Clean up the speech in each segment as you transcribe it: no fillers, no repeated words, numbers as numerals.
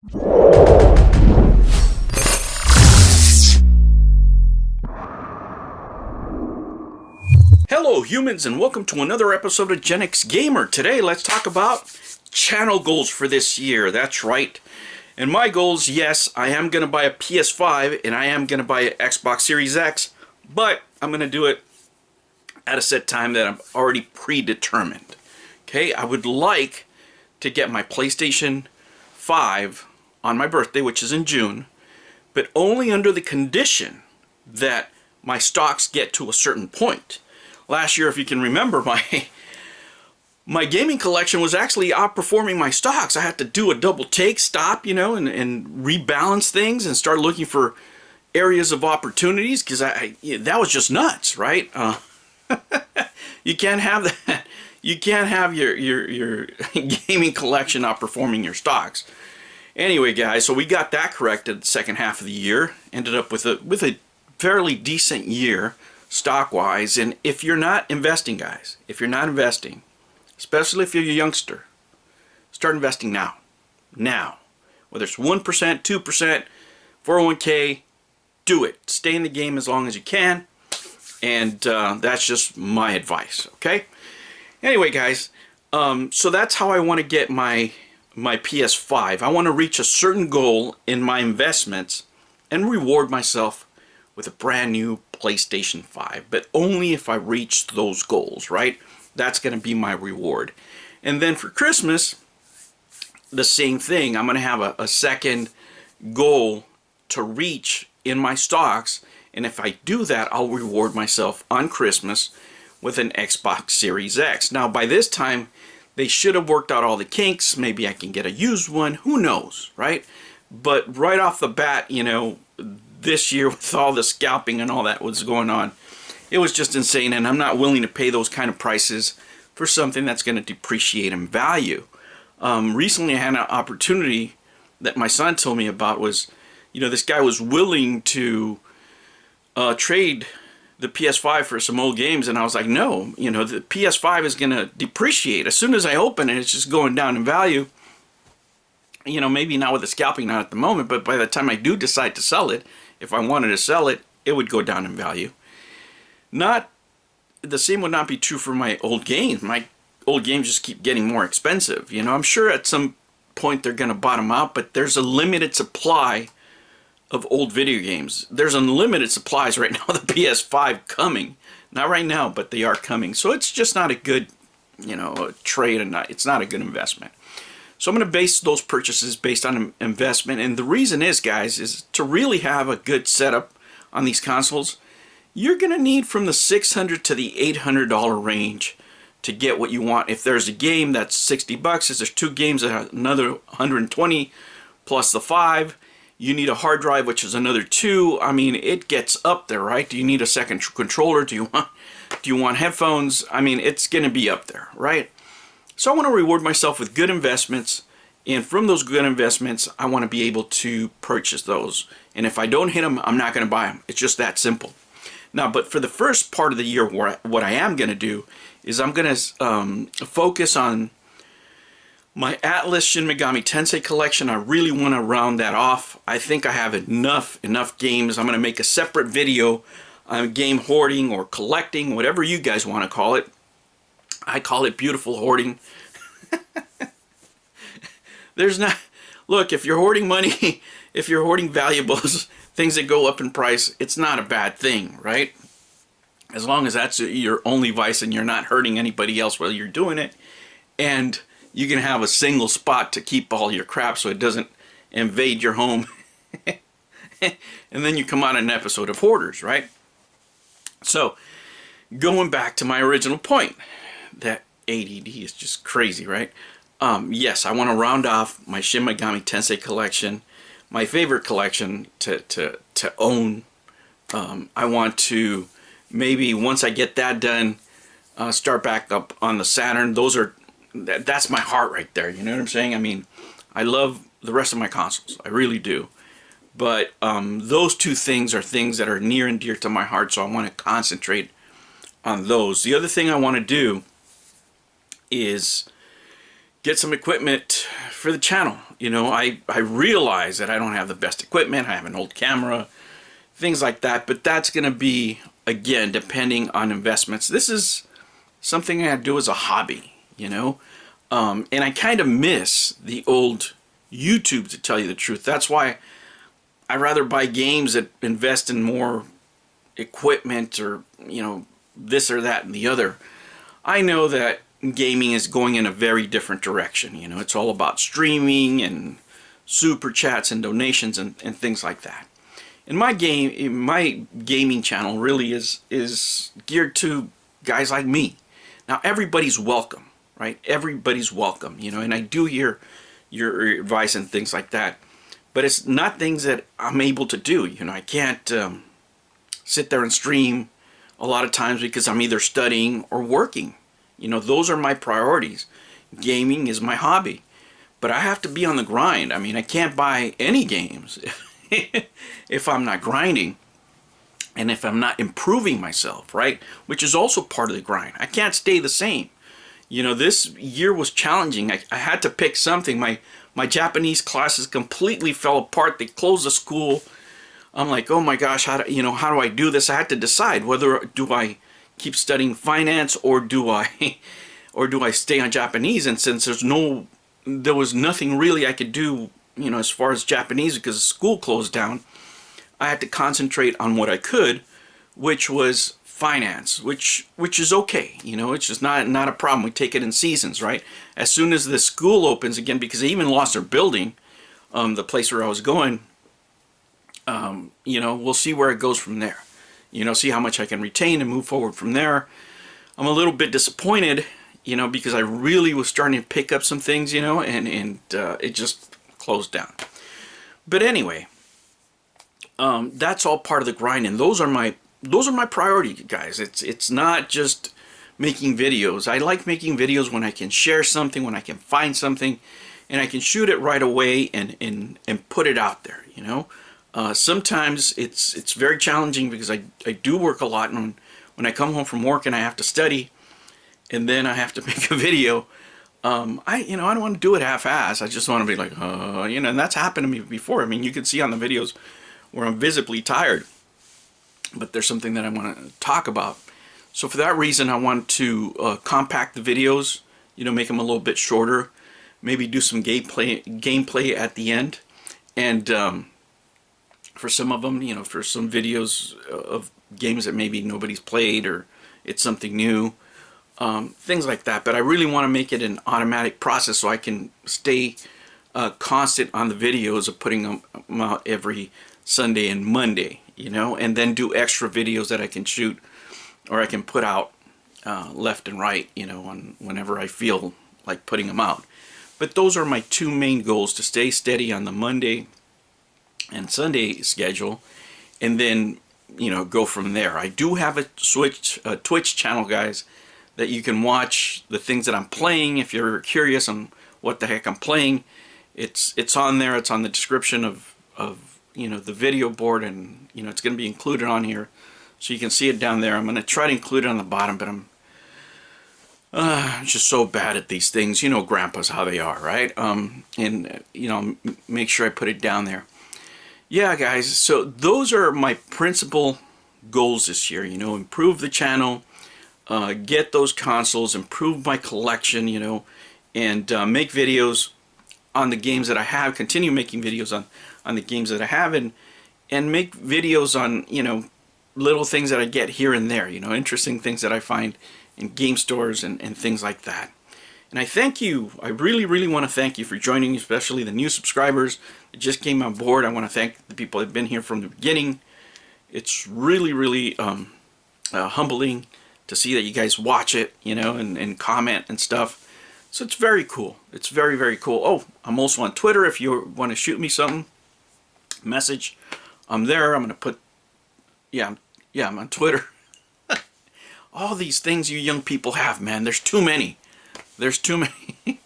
Hello humans, and welcome to another episode of Gen X Gamer. Today let's talk about channel goals for this year. That's right. And my goals, yes, I am going to buy a PS5 and I am going to buy an Xbox Series X, but I'm going to do it at a set time that I'm already predetermined. Okay, I would like to get my PlayStation 5 on my birthday, which is in June, but only under the condition that my stocks get to a certain point. Last year, if you can remember, my gaming collection was actually outperforming my stocks. I had to do a double take, stop, and rebalance things and start looking for areas of opportunities, because that was just nuts, right? You can't have that. You can't have your gaming collection outperforming your stocks. Anyway, guys, so we got that corrected the second half of the year. Ended up with a fairly decent year stock-wise. And if you're not investing, guys, if you're not investing, especially if you're a youngster, start investing now. Now. Whether it's 1%, 2%, 401k, do it. Stay in the game as long as you can. And that's just my advice, okay? Anyway, guys, so that's how I want to get my PS5. I want to reach a certain goal in my investments and reward myself with a brand new PlayStation 5, but only if I reach those goals, right? That's going to be my reward. And then for Christmas, the same thing. I'm going to have a second goal to reach in my stocks, and if I do that, I'll reward myself on Christmas with an Xbox Series X. Now, by this time, they should have worked out all the kinks. Maybe I can get a used one. Who knows, right? But right off the bat, this year with all the scalping and all that was going on, it was just insane, and I'm not willing to pay those kind of prices for something that's going to depreciate in value. Recently I had an opportunity that my son told me about. Was, this guy was willing to trade the PS5 for some old games, and I was like, no, the PS5 is going to depreciate. As soon as I open it, it's just going down in value. Maybe not with the scalping, not at the moment, but by the time I do decide to sell it, if I wanted to sell it, it would go down in value. The same would not be true for my old games. My old games just keep getting more expensive. I'm sure at some point they're going to bottom out, but there's a limited supply of old video games. There's unlimited supplies right now of the PS5 coming. Not right now, but they are coming. So it's just not a good, trade, and it's not a good investment. So I'm going to base those purchases based on investment. And the reason is, guys, is to really have a good setup on these consoles, you're going to need from the $600 to the $800 range to get what you want. If there's a game that's $60, if there's two games that another $120 plus the 5, you need a hard drive, which is another 2. I mean, it gets up there, right? Do you need a second controller? Do you want headphones? I mean, it's going to be up there, right? So I want to reward myself with good investments, and from those good investments, I want to be able to purchase those. And if I don't hit them, I'm not going to buy them. It's just that simple. Now, but for the first part of the year, what I am going to do is I'm going to focus on my Atlus Shin Megami Tensei collection. I really want to round that off. I think I have enough games. I'm going to make a separate video on game hoarding or collecting, whatever you guys want to call it. I call it beautiful hoarding. Look, if you're hoarding money, if you're hoarding valuables, things that go up in price, it's not a bad thing, right? As long as that's your only vice and you're not hurting anybody else while you're doing it, and you can have a single spot to keep all your crap so it doesn't invade your home. And then you come on an episode of Hoarders, right? So, going back to my original point, that ADD is just crazy, right? Yes, I want to round off my Shin Megami Tensei collection, my favorite collection to own. I want to, maybe once I get that done, start back up on the Saturn. That's my heart right there, you know what I'm saying? I mean, I love the rest of my consoles, I really do. But those two things are things that are near and dear to my heart, so I want to concentrate on those. The other thing I want to do is get some equipment for the channel. You know, I realize that I don't have the best equipment. I have an old camera, things like that. But that's going to be, again, depending on investments. This is something I do as a hobby, you know. And I kind of miss the old YouTube, to tell you the truth. That's why I rather buy games that invest in more equipment, or, you know, this or that and the other. I know that gaming is going in a very different direction. You know, it's all about streaming and super chats and donations and things like that. And my gaming channel really is geared to guys like me. Now, everybody's welcome, right? Everybody's welcome, you know, and I do hear your advice and things like that. But it's not things that I'm able to do. You know, I can't sit there and stream a lot of times because I'm either studying or working. You know, those are my priorities. Gaming is my hobby. But I have to be on the grind. I mean, I can't buy any games if I'm not grinding and if I'm not improving myself, right? Which is also part of the grind. I can't stay the same. You know, this year was challenging. I had to pick something. My Japanese classes completely fell apart. They closed the school. I'm like, oh my gosh, how do I do this? I had to decide whether do I keep studying finance or do I stay on Japanese. And since there was nothing really I could do, you know, as far as Japanese, because the school closed down, I had to concentrate on what I could, which was finance, which is okay. You know, it's just not a problem. We take it in seasons, right? As soon as the school opens again, because they even lost their building, the place where I was going, you know, we'll see where it goes from there. You know, see how much I can retain and move forward from there. I'm a little bit disappointed, you know, because I really was starting to pick up some things, you know, and it just closed down. But anyway, that's all part of the grind, and those are my priorities, guys. It's not just making videos. I like making videos when I can share something, when I can find something, and I can shoot it right away and put it out there, you know. Sometimes it's very challenging because I do work a lot, and when I come home from work and I have to study and then I have to make a video, I don't want to do it half-ass. I just want to be like, you know, and that's happened to me before. I mean, you can see on the videos where I'm visibly tired, but there's something that I want to talk about. So for that reason, I want to compact the videos, you know, make them a little bit shorter, maybe do some gameplay at the end, and for some of them, you know, for some videos of games that maybe nobody's played or it's something new, things like that. But I really want to make it an automatic process so I can stay constant on the videos of putting them out every Sunday and Monday, you know, and then do extra videos that I can shoot or I can put out left and right, you know, whenever I feel like putting them out. But those are my two main goals: to stay steady on the Monday and Sunday schedule, and then, you know, go from there. I do have a Twitch channel, guys, that you can watch the things that I'm playing. If you're curious on what the heck I'm playing, it's on there. It's on the description of you know, the video board, and, you know, it's going to be included on here, so you can see it down there. I'm going to try to include it on the bottom, but I'm just so bad at these things. You know, grandpas, how they are, right? And, you know, make sure I put it down there. Yeah, guys, so those are my principal goals this year. You know, improve the channel, get those consoles, improve my collection, you know, and make videos on the games that I have, continue making videos on the games that I have, and make videos on, you know, little things that I get here and there, you know, interesting things that I find in game stores and things like that. And I thank you. I really, really want to thank you for joining, especially the new subscribers that just came on board. I want to thank the people that have been here from the beginning. It's really, really humbling to see that you guys watch it, you know, and comment and stuff. So it's very cool. It's very, very cool. Oh, I'm also on Twitter. If you want to shoot me something, message, I'm there. I'm going to put, yeah, I'm on Twitter. All these things you young people have, man. There's too many. There's too many.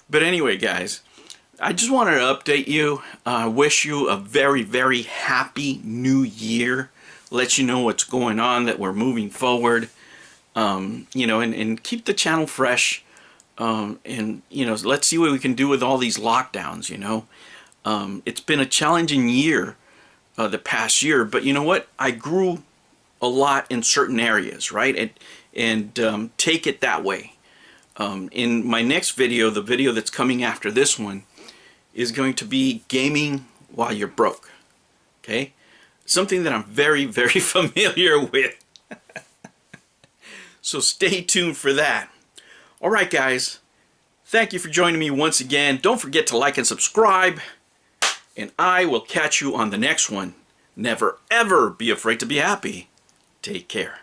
But anyway, guys, I just wanted to update you. Wish you a very, very happy new year. Let you know what's going on, that we're moving forward. you know, and keep the channel fresh. And, you know, let's see what we can do with all these lockdowns, you know. It's been a challenging year, the past year, but you know what? I grew a lot in certain areas, right? And take it that way. In my next video, the video that's coming after this one, is going to be gaming while you're broke. Okay? Something that I'm very, very familiar with. So stay tuned for that. Alright guys, thank you for joining me once again. Don't forget to like and subscribe. And I will catch you on the next one. Never ever be afraid to be happy. Take care.